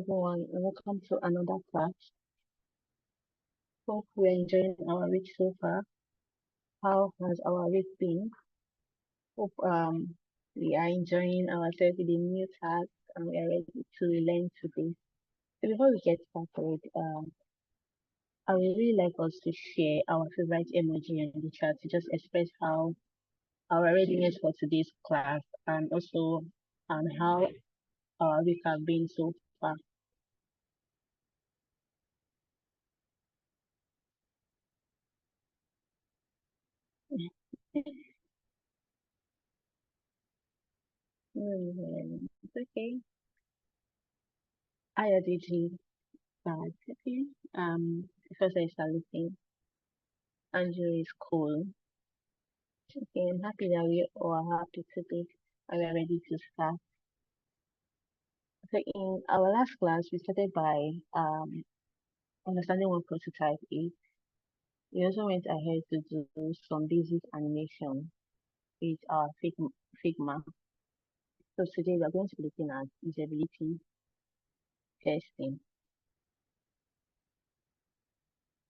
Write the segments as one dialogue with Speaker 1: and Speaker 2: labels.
Speaker 1: everyone, and welcome to another class. Hope we're enjoying our week so far. How has our week been? Hope we are enjoying ourselves with the new task and we are ready to learn today. So before we get started, I would really like us to share our favorite emoji in the chat to just express how our readiness for today's class and also how our week have been so far. It's okay. I did. But okay. Because I start looking, Andrew is cool. Okay, I'm happy that we all are happy today and we're ready to start. So in our last class, we started by understanding what prototype is. We also went ahead to do some basic animation with our Figma. So today we're going to be looking at usability testing.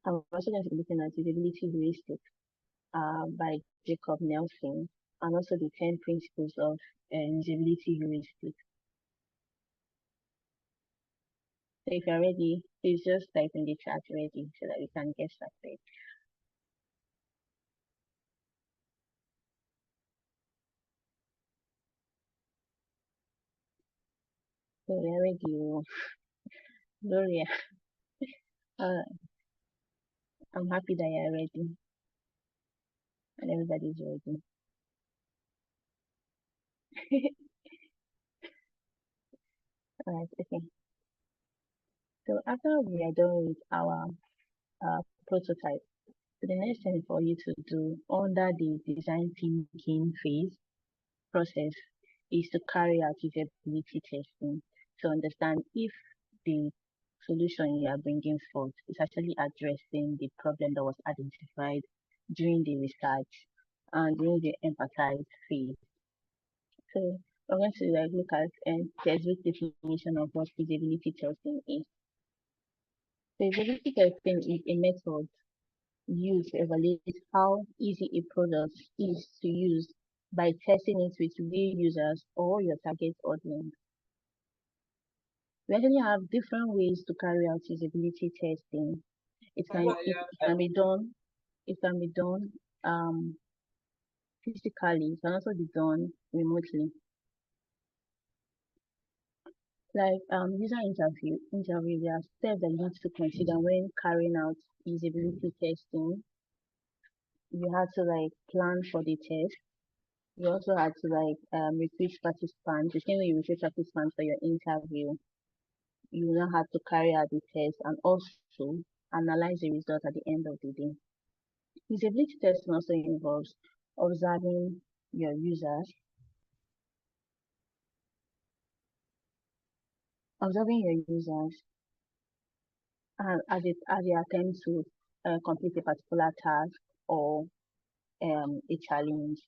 Speaker 1: I'm also going to be looking at usability heuristics by Jacob Nielsen and also the 10 principles of usability heuristics. So if you're ready, please just type in the chat ready so that we can get started. So we're ready, Gloria. I'm happy that you're ready and everybody's ready. Alright, okay. So after we are done with our prototype, so the next thing for you to do under the design thinking phase process is to carry out usability testing to understand if the solution you are bringing forth is actually addressing the problem that was identified during the research and during the empathize phase. So we're going to look at textbook definition of what feasibility testing is. Feasibility testing is a method used to evaluate how easy a product is to use by testing it with real users or your target audience. We actually have different ways to carry out usability testing. It can be done physically. It can also be done remotely. Like user interview, there are steps that you need to consider when carrying out usability testing. You have to plan for the test. You also have to recruit participants. The same way you recruit participants for your interview, you now have to carry out the test and also analyze the result at the end of the day. Usability testing also involves observing your users, as they attempt to complete a particular task or a challenge.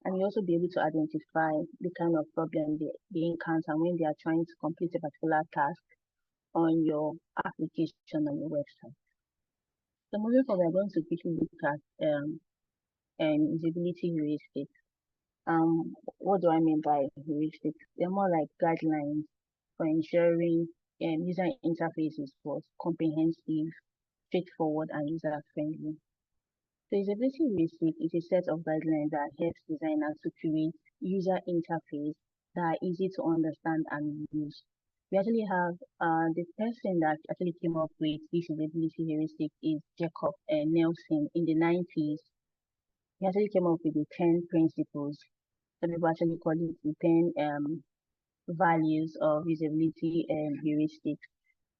Speaker 1: And you also be able to identify the kind of problem they encounter when they are trying to complete a particular task on your application on your website. So moving forward, we're going to quickly look at usability heuristics. What do I mean by heuristics? They're more like guidelines for ensuring user interfaces was comprehensive, straightforward, and user-friendly. So usability heuristic is a set of guidelines that helps designers to create user interface that are easy to understand and use. We actually have the person that actually came up with this usability heuristic is Jacob Nielsen in the 90s. He actually came up with the 10 principles. Some people actually call it the 10 values of usability heuristics.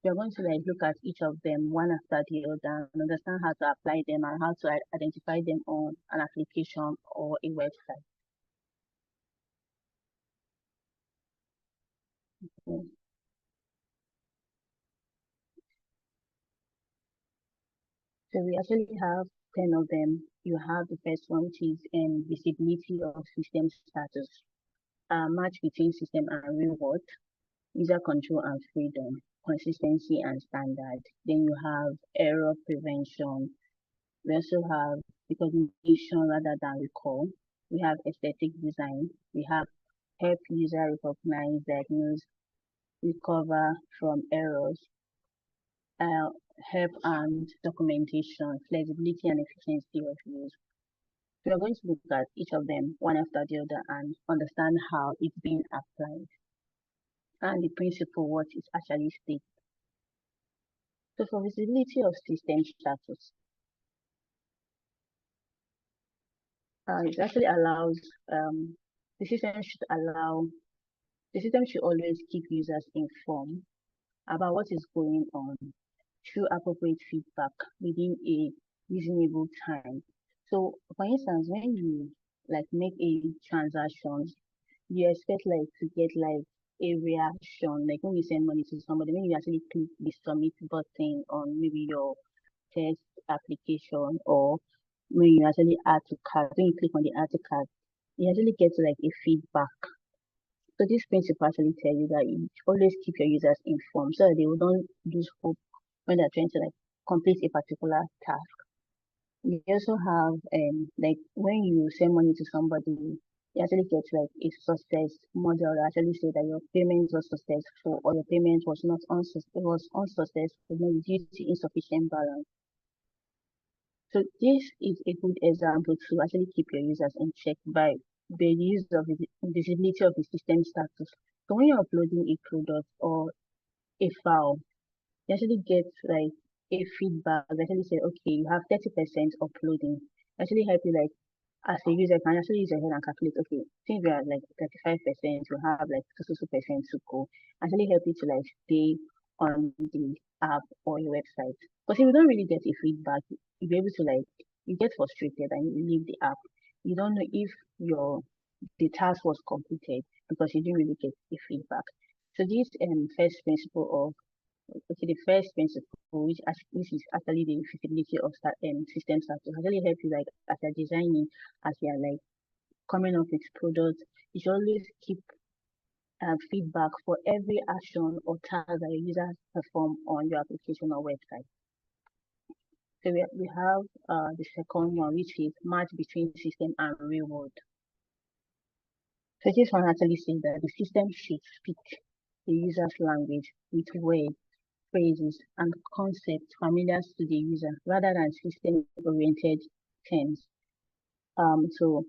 Speaker 1: We're going to look at each of them one after the other and understand how to apply them and how to identify them on an application or a website. Okay. So we actually have 10 of them. You have the first one, which is visibility of system status, match between system and real world. user control and freedom, consistency and standard. Then you have error prevention. We also have recognition rather than recall. We have aesthetic design. We have help user recognize, diagnose, recover from errors, uh, help and documentation, flexibility and efficiency of use. We are going to look at each of them one after the other and understand how it's being applied and the principle what it actually states. So for visibility of system status, it actually allows the system should allow the system should always keep users informed about what is going on through appropriate feedback within a reasonable time. So for instance, when you like make a transaction, you expect like to get like a reaction, like when you send money to somebody, when you actually click the submit button on maybe your test application or when you actually add to cart, when you click on the add to cart, you actually get like a feedback. So this principle actually tell you that you always keep your users informed so that they will not lose hope when they're trying to like complete a particular task. You also have like when you send money to somebody, you actually get like a success model that actually say that your payment was successful or your payment was not unsuccessful, maybe due to insufficient balance. So this is a good example to actually keep your users in check by the use of the visibility of the system status. So when you're uploading a product or a file, you actually get like a feedback. They actually say, okay, you have 30% uploading. Actually help you like as a user can actually use your head and calculate, okay, since we are like 35%, we have like 2% to go. Actually help you to like stay on the app or your website. Because if you don't really get a feedback, you'll be able to like you get frustrated and you leave the app. You don't know if your the task was completed because you didn't really get a feedback. So this first principle of okay, the first principle, which is actually the feasibility of system status, actually help you like as you're designing, as you're like coming up with products, you should always keep feedback for every action or task that your users perform on your application or website. So we have the second one, which is match between system and real world. So this one actually says that the system should speak the user's language with words phrases, and concepts familiar to the user rather than system-oriented terms. So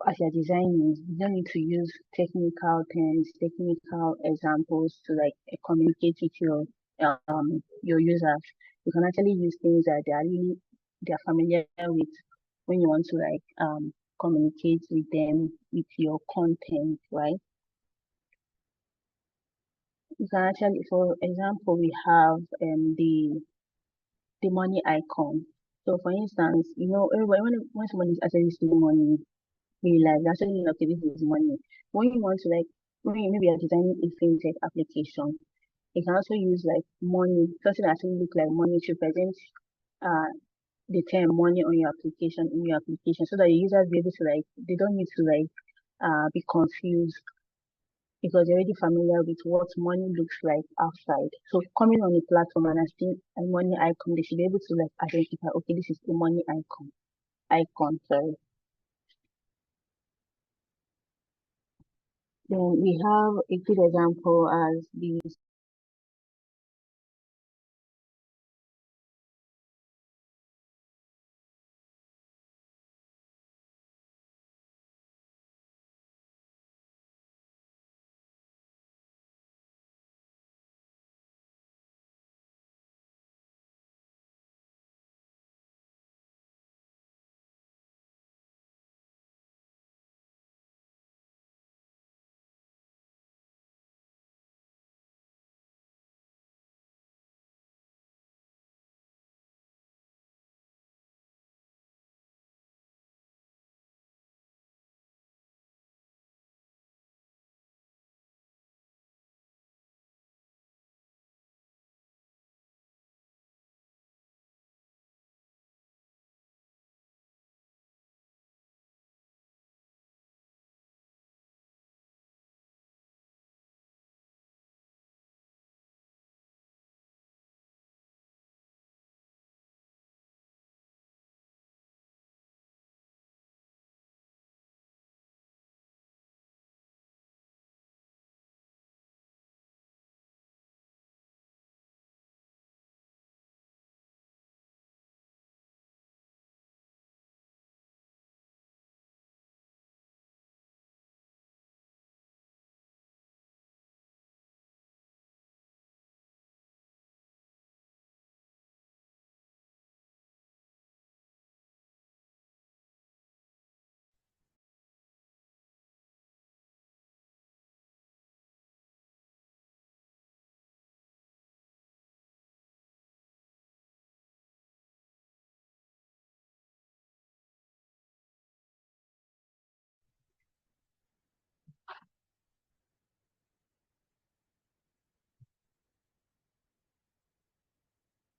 Speaker 1: as you're designing, you don't need to use technical terms, technical examples to like communicate with your users. You can actually use things that they're familiar with when you want to like communicate with them with your content, right? You can actually, for example, we have the money icon. So for instance, you know, when somebody is actually stealing money, we like actually okay, this is money. When you want to like when you maybe are designing a fintech application, you can also use like money, something that actually look like money to present uh the term money on your application in your application so that the users be able to like they don't need to like be confused because they're already familiar with what money looks like outside. So coming on a platform and I see a money icon, they should be able to like identify, okay, this is the money icon. Sorry. Then we have a good example as the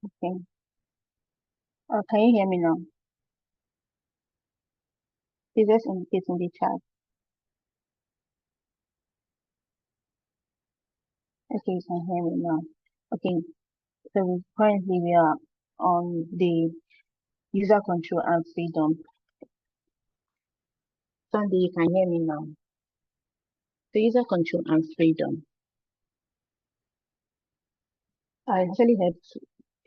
Speaker 1: Okay. Can you hear me now? Please just indicate in the chat. Okay, you can hear me now. Okay, so currently we are on the user control and freedom. Sunday, you can hear me now. The user control and freedom. I actually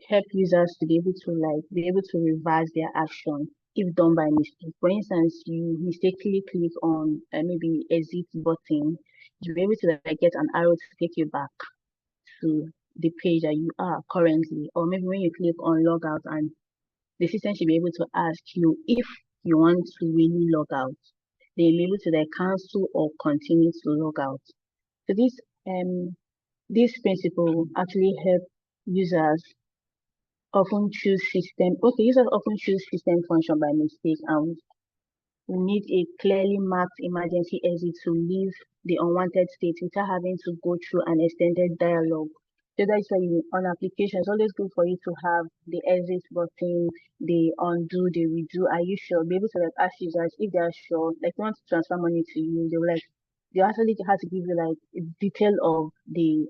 Speaker 1: help users to be able to reverse their action if done by mistake. For instance, you mistakenly click on maybe exit button, you'll be able to get an arrow to take you back to the page that you are currently, or maybe when you click on logout and the system should be able to ask you if you want to really log out. They'll be able to cancel or continue to log out. So this principle actually help users users often choose system function by mistake, and we need a clearly marked emergency exit to leave the unwanted state without having to go through an extended dialogue. So that's why on applications, it's always good for you to have the exit button, the undo, the redo. Are you sure? Be able to ask users if they are sure, like you want to transfer money to you, they actually have to give you a detail of the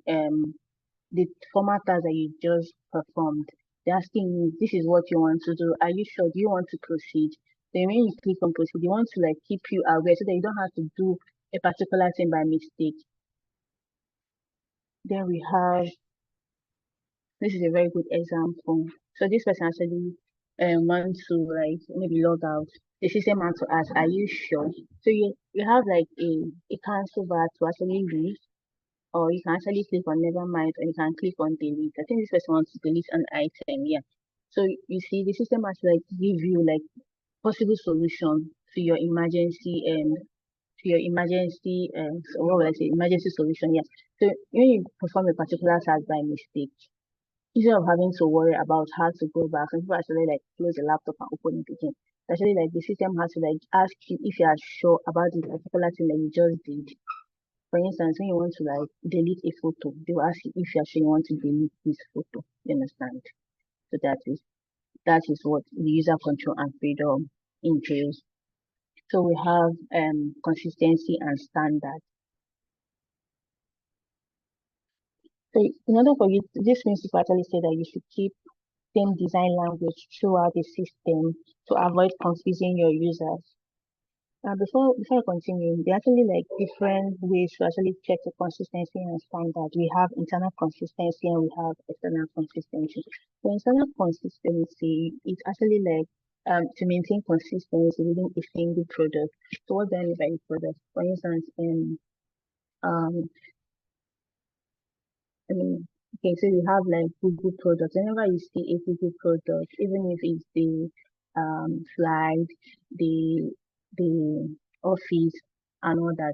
Speaker 1: former task that you just performed. They're asking you, this is what you want to do. Are you sure? Do you want to proceed? Then when you click on proceed, they want to keep you aware so that you don't have to do a particular thing by mistake. Then we have, this is a very good example. So this person actually wants to maybe log out. The system wants to ask, are you sure? So you have a cancel bar to actually leave, or you can actually click on never mind, or you can click on delete. I think this person wants to delete an item, yeah. So you see the system has give you possible solution to your emergency so what would I say, emergency solution, yeah. So when you perform a particular task by mistake, instead of having to worry about how to go back, some people actually close the laptop and open it again. Actually, the system has to ask you if you are sure about the particular thing that you just did. For instance, when you want to delete a photo, they will ask you if you actually want to delete this photo. You understand? So that is what the user control and freedom entails. So we have consistency and standard. So in order for you, this principle actually say that you should keep same design language throughout the system to avoid confusing your users. Before I continue, there are actually different ways to actually check the consistency and standard. We have internal consistency and we have external consistency. For internal consistency, it's actually to maintain consistency within a single product. So what do I mean by a product? For instance, um I mean, okay, so you have Google products. Whenever you see a Google product, even if it's the slide, the the Office and all that,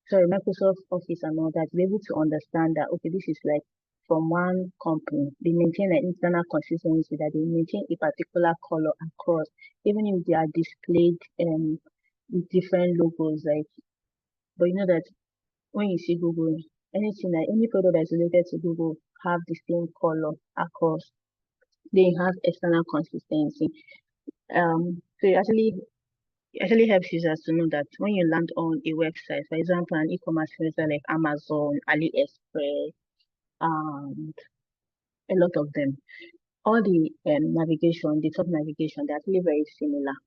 Speaker 1: sorry, Microsoft Office and all that, be able to understand that okay, this is from one company. They maintain an internal consistency that they maintain a particular color across, even if they are displayed with different logos, but you know that when you see Google, any product that's related to Google have the same color across. They have external consistency. So it actually helps users to know that when you land on a website, for example, an e-commerce website like Amazon, AliExpress, and a lot of them, all the navigation, the top navigation, they're actually very similar.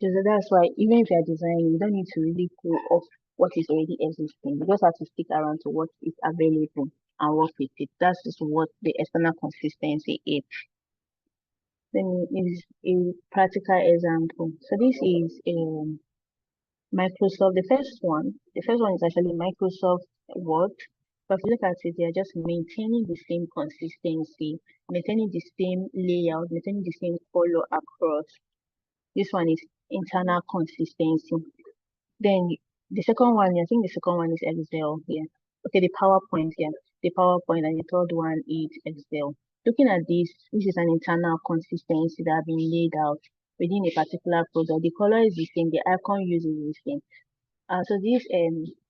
Speaker 1: So that's why even if you're designing, you don't need to really go off what is already existing. You just have to stick around to what is available and work with it. That's just what the external consistency is. Then is a practical example. So this is Microsoft. The first one is actually Microsoft Word. But if you look at it, they are just maintaining the same consistency, maintaining the same layout, maintaining the same color across. This one is internal consistency. Then the second one, I think the second one is Excel here. Okay, the PowerPoint here. The PowerPoint and the third one is Excel. Looking at this is an internal consistency that has been laid out within a particular product. The color is the same, the icon used is the same. So this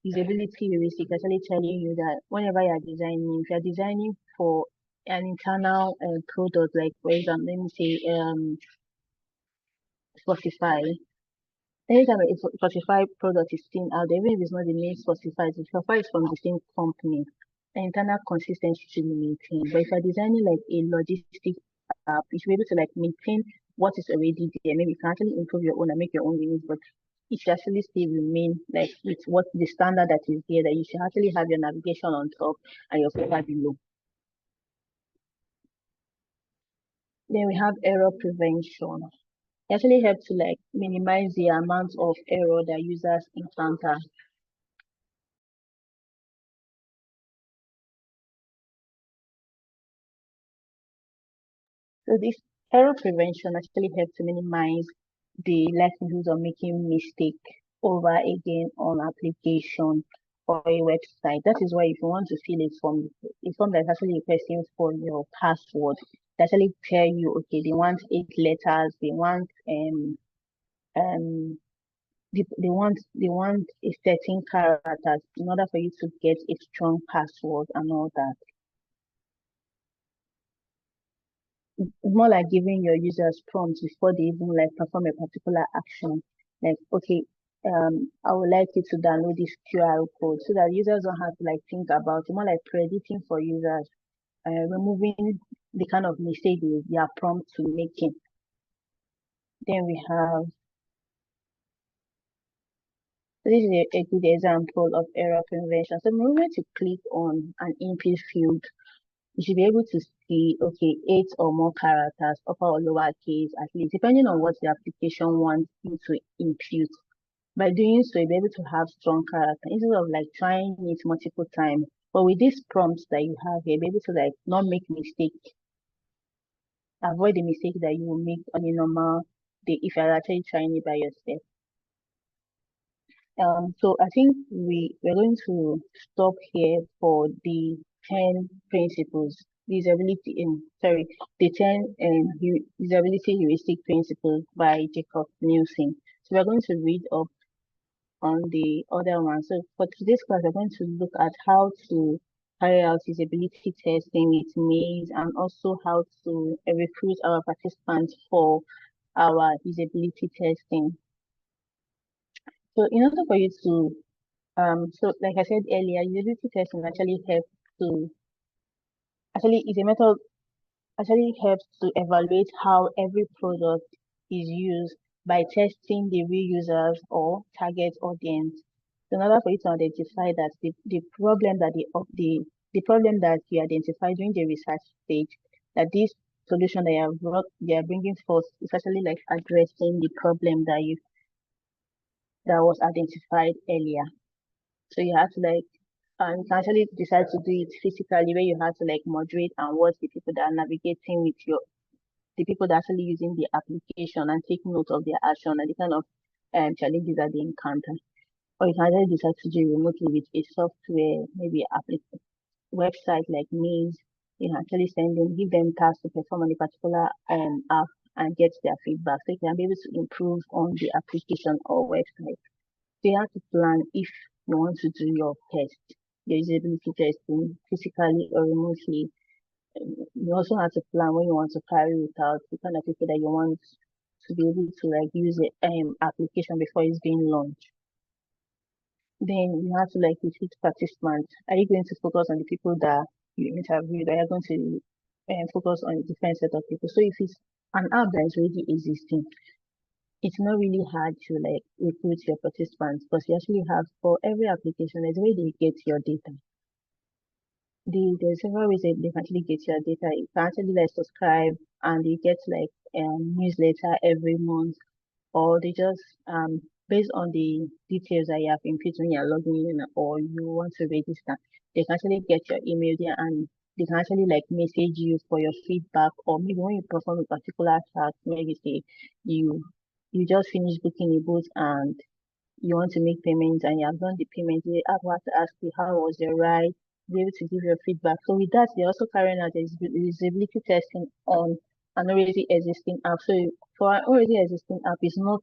Speaker 1: usability heuristic actually telling you that whenever you're designing, if you're designing for an internal product, like for example, let me say Spotify. Anytime a Spotify product is seen out there, even if it's not the main Spotify, the Spotify is from the same company. The internal consistency should be maintained. But if you're designing like a logistic app, you should be able to like maintain what is already there. Maybe you can actually improve your own and make your own release, but it should actually still remain like it's what the standard that is there, that you should actually have your navigation on top and your footer below. Then we have error prevention. It actually helps to like minimize the amount of error that users encounter. So this error prevention actually helps to minimize the likelihood of making mistake over again on application or a website. That is why if you want to fill a form that's actually requesting for your password, they actually tell you, okay, they want 8 letters, um they want a certain characters in order for you to get a strong password and all that. It's more like giving your users prompts before they even like perform a particular action. Like, okay, I would like you to download this QR code so that users don't have to like think about it. More like predicting for users, removing the kind of mistake they are prompt to making. Then we have this is a good example of error prevention. So the moment you click on an input field, you should be able to see, okay, 8 or more characters, upper or lower case, at least, depending on what the application wants you to impute. By doing so, you'll be able to have strong character instead of like trying it multiple times. But with these prompts that you have here, you'll be able to like not make mistake, avoid the mistake that you will make on a normal day if you're actually trying it by yourself. So I think we're going to stop here for the 10 principles, usability in sorry, the 10 usability heuristic principles by Jacob Nielsen. So we're going to read up on the other one. So for today's class, we're going to look at how to carry out usability testing with Maze and also how to recruit our participants for our usability testing. So in order for you to so like I said earlier, usability testing actually helps to actually is a method actually helps to evaluate how every product is used by testing the real users or target audience. So in order for you to identify that the problem that the problem that you identify during the research stage, that this solution that you are bringing forth is actually like addressing the problem that was identified earlier. So you have to like you can actually decide to do it physically where you have to like moderate and watch the people that are navigating with the people that are actually using the application and take note of their action and the kind of challenges that they encounter. Or you can actually decide to do remotely with a software, maybe website like Maze. You can actually give them tasks to perform on a particular app and get their feedback. So you can be able to improve on the application or website. So you have to plan if you want to do your test, your usability testing physically or remotely. You also have to plan when you want to carry it out, the kind of people that you want to be able to like use the application before it's being launched. Then you have to like recruit participants. Are you going to focus on the people that you interviewed? Or are you going to focus on a different set of people? So if it's an app that is already existing, it's not really hard to like recruit your participants because you actually have for every application, there's a way they get your data. There's several ways that they can actually get your data. You can actually like subscribe and you get like newsletter every month, or they just based on the details that you have input when you're logging in or you want to register, they can actually get your email there and they can actually like message you for your feedback, or maybe when you perform a particular task, maybe say you you just finished booking a boat and you want to make payments and you have done the payment, they have to ask you how was your ride, be able to give your feedback. So with that, they're also carrying out the usability testing on an already existing app. So for an already existing app, it's not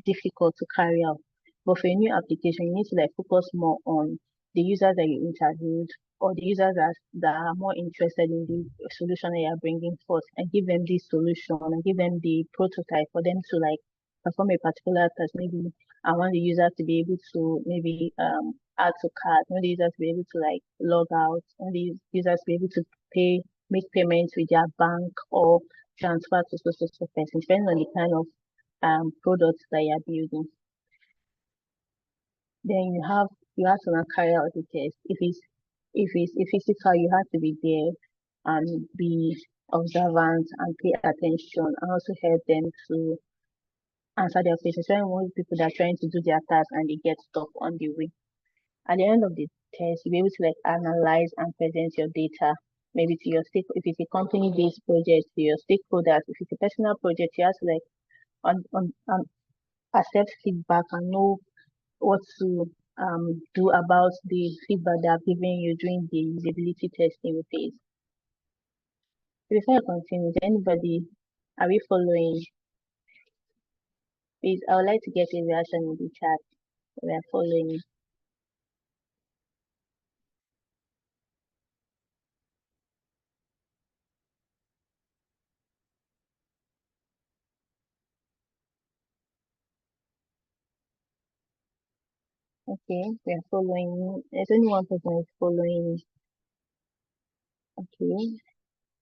Speaker 1: difficult to carry out. But for a new application, you need to like focus more on the users that you interviewed or the users that are more interested in the solution that you're bringing forth, and give them this solution and give them the prototype for them to like perform a particular task. Maybe I want the user to be able to maybe add to cart, I want the user to be able to like log out, I want the users to be able to make payments with their bank or transfer to so person, depending on the kind of products that you're building. Then you have to now carry out the test. If it's physical, you have to be there and be observant and pay attention and also help them to answer their questions. When most people that are trying to do their task and they get stuck on the way. At the end of the test, you'll be able to like analyze and present your data, maybe to your if it's a company-based project, to your stakeholders. If it's a personal project, you have to like accept feedback and know what to do about the feedback they have given you during the usability testing phase. Before I continue, is anybody, are we following? Please, I would like to get a reaction in the chat. We are following. Okay, we are following. There's only one person is following. Okay,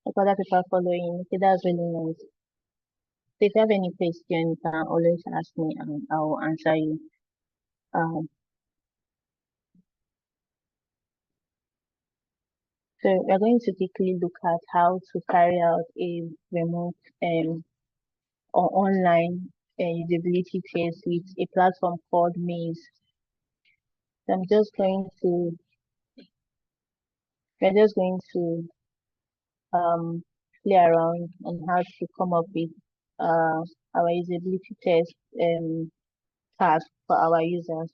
Speaker 1: like other people are following. Okay, that's really nice. So if you have any question, you can always ask me and I'll answer you. Um, so we're going to quickly look at how to carry out a remote or online usability test with a platform called Maze. So we're just going to play around on how to come up with our usability test task for our users.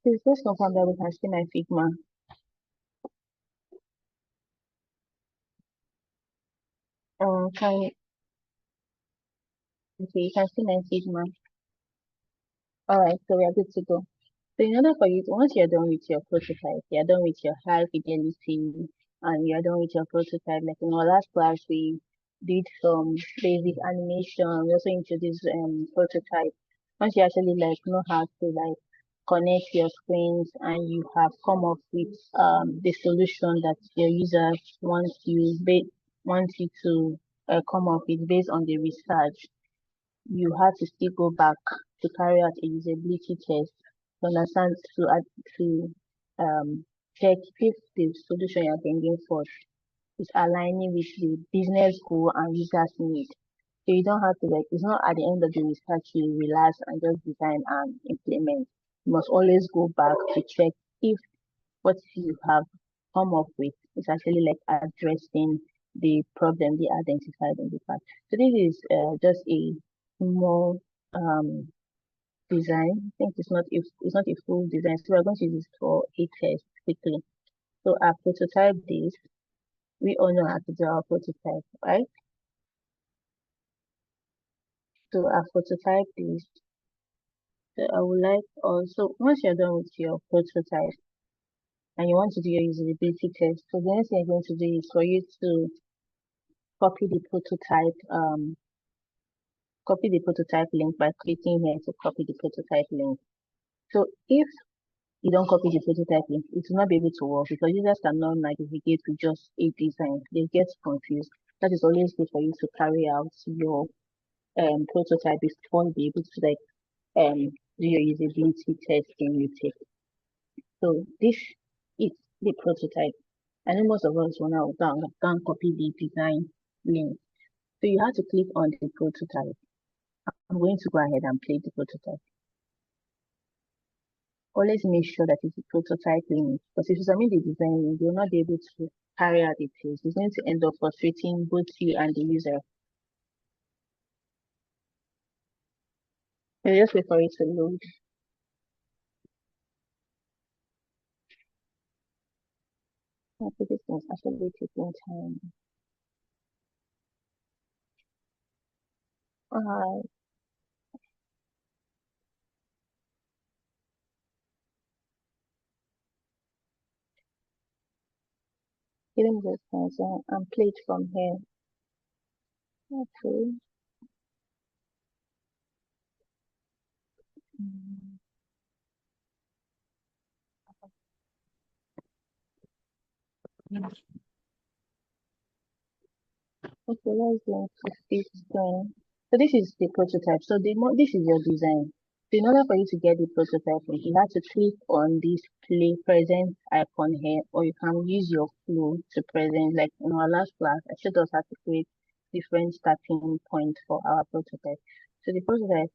Speaker 1: Please just confirm that we can see my Figma. Can okay, you can see my Figma. All right, so we are good to go. So in order for you to, once you're done with your prototype, you're done with your high fidelity, and you're done with your prototype, like in our last class, we did some basic animation. We also introduced prototype. Once you actually like know how to like connect your screens and you have come up with the solution that your users want you to come up with based on the research, you have to still go back to carry out a usability test to understand to check if the solution you're bringing forth is aligning with the business goal and users need. So you don't have to like, it's not at the end of the research you relax and just design and implement. You must always go back to check if what you have come up with is actually like addressing the problem they identified in the past. So this is just a small design. I think it's not a full design. So we're going to use this for a test quickly. So our prototype this, we all know how to do our prototype, right? So our prototype this. So I would like also, once you're done with your prototype and you want to do your usability test, so the next thing you're going to do is for you to copy the prototype link by clicking here to copy the prototype link. So if you don't copy the prototype link, it will not be able to work because users cannot navigate with just a design. They get confused. That is always good for you to carry out your prototype before you be able to like do your usability testing you take. So this is the prototype. I know most of us wanna can copy the design link. So you have to click on the prototype. I'm going to go ahead and play the prototype. always make sure that it's a prototype link. Because if you submit the design link, you'll not be able to carry out the test. It's going to end up frustrating both you and the user. You just wait for it to load. Okay, this is actually taking time. Alright, giving this answer and play it from here. Okay. Mm, okay, let's go to this screen. So this is the prototype. So this is your design. So in order for you to get the prototype, you have to click on this play present icon here, or you can use your flow to present. Like in our last class, I showed us how to create different starting points for our prototype. So the prototype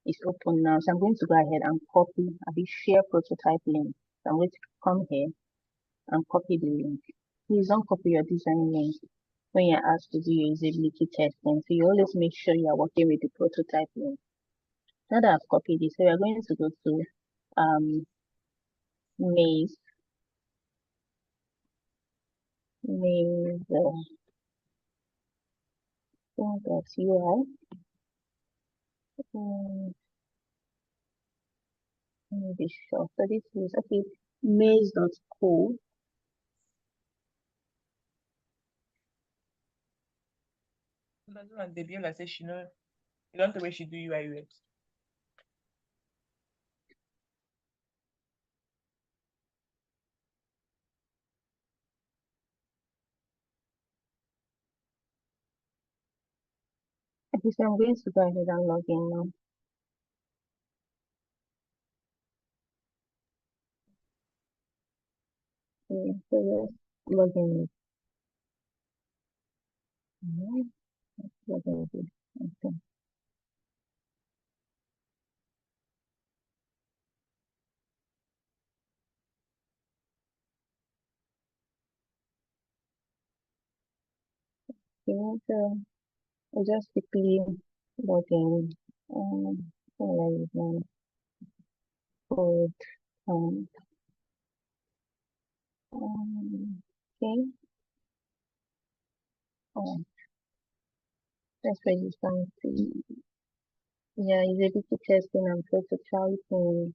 Speaker 1: is open now. So I'm going to go ahead and copy the share prototype link. So I'm going to come here and copy the link. Please don't copy your design link when you're asked to do your usability testing. So you always make sure you are working with the prototype link. Now that I've copied it, so we're going to go to um maze, maze UI. Um, let me be sure. So this is okay, maze.co.
Speaker 2: That's one they be like say she know you don't know where she do UI UX.
Speaker 1: Okay, so I'm going to go ahead and log in now. Okay, so let's log in. Mhm, log in with it. Okay. Okay, so I just quickly log in. Where is my code? Um, okay. Oh, that's where you can see. Yeah, usability testing and prototyping.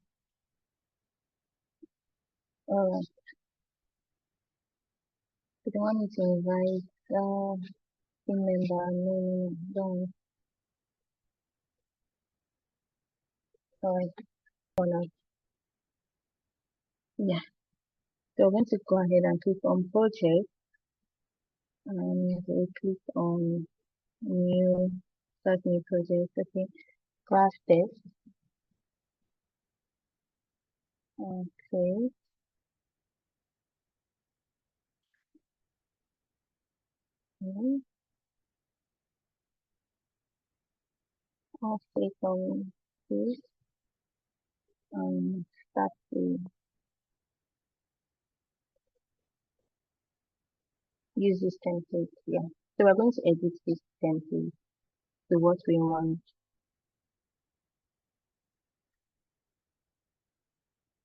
Speaker 1: Alright, so the one to invite team member name don't alright wanna yeah. So we're going to go ahead and click on project and we'll click on new start new project. Okay, class test. Okay, okay. I'll click on this start to use this template. Yeah. So we're going to edit this template to what we want.